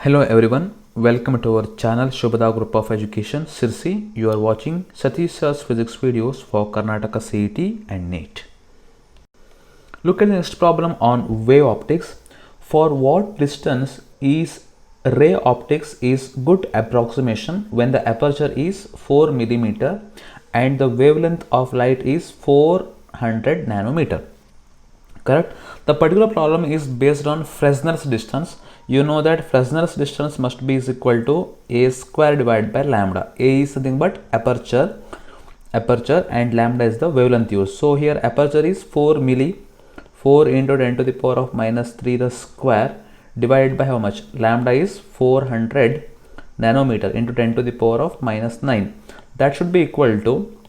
Hello everyone, welcome to our channel Shubhada Group of Education Sirsi. You are watching Satish Sir's physics videos for Karnataka CET and NEET. Look at the next problem on wave optics. For what distance is ray optics is good approximation when the aperture is 4 mm and the wavelength of light is 400 nanometer. Correct. The particular problem is based on Fresnel's distance. You know that Fresnel's distance must be is equal to a square divided by lambda. A is nothing but aperture and lambda is the wavelength used. So here aperture is 4 milli, 4 into 10 to the power of minus 3 the square divided by how much? Lambda is 400 nanometer into 10 to the power of minus 9. That should be equal to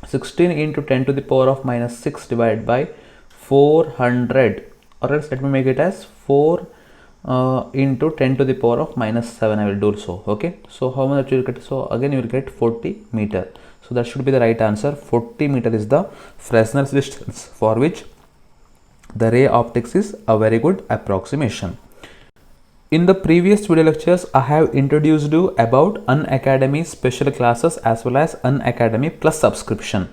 16 into 10 to the power of minus 6 divided by 400, or else let me make it as 4 into 10 to the power of minus 7. I will do so. Okay, so how much you will get? So again you will get 40 meter. So that should be the right answer. 40 meter is the Fresnel's distance for which the ray optics is a very good approximation. In the previous video lectures, I have introduced you about Unacademy special classes as well as Unacademy plus subscription.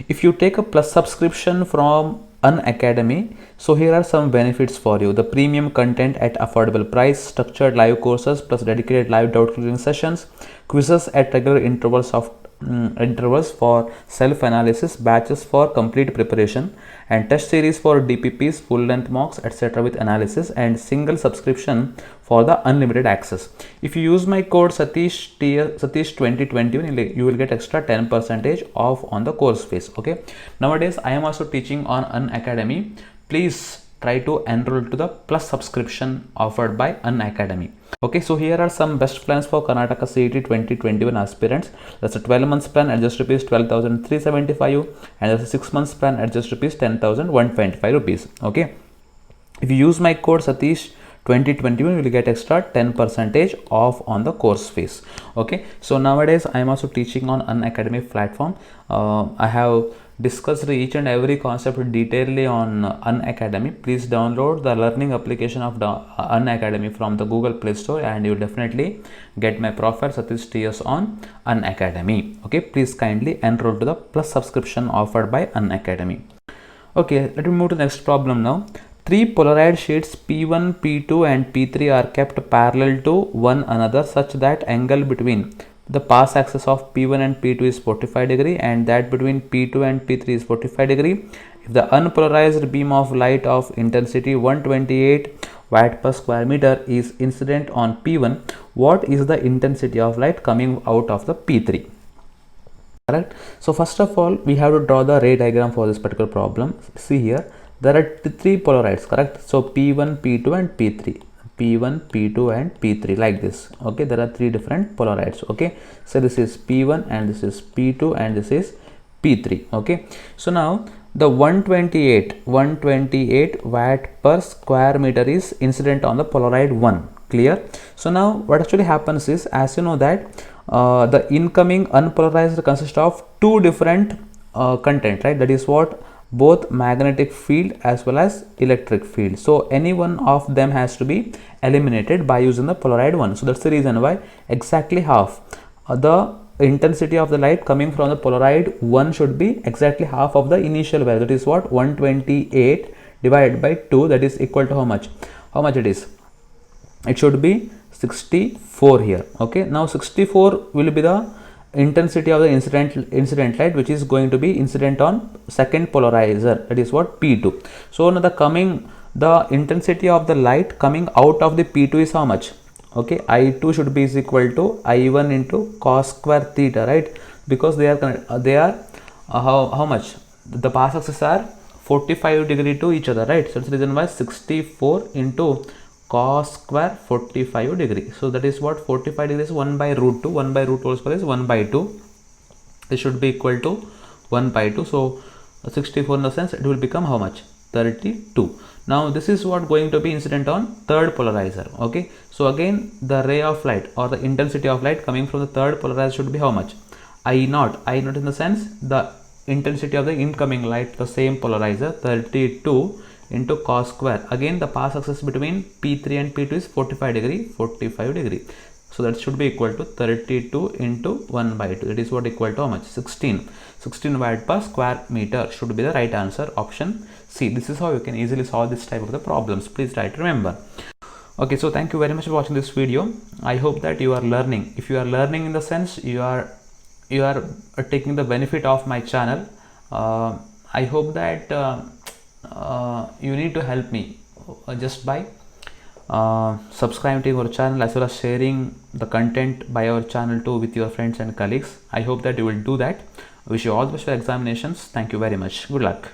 If you take a plus subscription from Unacademy, so here are some benefits for you. The premium content at affordable price, structured live courses plus dedicated live doubt clearing sessions, quizzes at regular intervals for self-analysis, batches for complete preparation, and test series for DPPs, full length mocks, etc. with analysis, and single subscription for the unlimited access. If you use my code Satish 2021, you will get extra 10% off on the course fees. Okay, nowadays I am also teaching on Unacademy. Please try to enroll to the plus subscription offered by Unacademy. Okay, so here are some best plans for Karnataka CET 2021 aspirants. That's a 12 months plan at just rupees 12,375, and that's a 6 months plan at just rupees 10,125 rupees. Okay, if you use my code Satish 2021, you will get extra 10% off on the course fees. Okay, so nowadays I am also teaching on Unacademy platform. I have discussed each and every concept detailedly on Unacademy. Please download the learning application of the Unacademy from the Google Play Store, and you will definitely get my profile Satish TS on Unacademy. Okay, please kindly enroll to the plus subscription offered by Unacademy. Okay, let me move to the next problem now. Three Polaroid sheets P1, P2 and P3 are kept parallel to one another such that angle between the pass axis of P1 and P2 is 45 degree and that between P2 and P3 is 45 degree. If the unpolarized beam of light of intensity 128 watt per square meter is incident on P1, what is the intensity of light coming out of the P3? Correct. So first of all, we have to draw the ray diagram for this particular problem. See here, there are three polarides, correct? So P1, P2 and P3. P1, P2 and P3 like this. Okay, there are three different polarides. Okay, so this is P1 and this is P2 and this is P3. Okay, so now the 128 watt per square meter is incident on the polaroid 1. Clear? So now what actually happens is, as you know that the incoming unpolarized consists of two different content, right? That is what? Both magnetic field as well as electric field. So any one of them has to be eliminated by using the polaroid 1. So that's the reason why exactly half the intensity of the light coming from the polaroid 1 should be exactly half of the initial value. That is what? 128 divided by 2, that is equal to how much? How much it is? It should be 64 here. Okay, now 64 will be the intensity of the incident light which is going to be incident on second polarizer, that is what? P2. So now the intensity of the light coming out of the P2 is how much? Okay, I2 should be is equal to I1 into cos square theta, right? Because they are how much? The pass axes are 45 degree to each other, right? So that's the reason why 64 into cos square 45 degree. So that is what? 45 degrees 1 by root 2. 1 by root 2 square is 1 by 2. This should be equal to 1 by 2. So 64 in the sense it will become how much? 32. Now this is what going to be incident on third polarizer. Okay, so again the ray of light or the intensity of light coming from the third polarizer should be how much? I0 in the sense the intensity of the incoming light, the same polarizer, 32 into cos square. Again the path axis between P3 and P2 is 45 degree, 45 degree. So that should be equal to 32 into 1 by 2. That is what equal to how much? 16. 16 watt per square meter should be the right answer, option C. This is how you can easily solve this type of the problems. Please try to remember. Okay, so thank you very much for watching this video. I hope that you are learning. If you are learning in the sense you are taking the benefit of my channel, I hope that you need to help me just by subscribing to our channel as well as sharing the content by our channel too with your friends and colleagues. I hope that you will do that. I wish you all the best for examinations. Thank you very much. Good luck.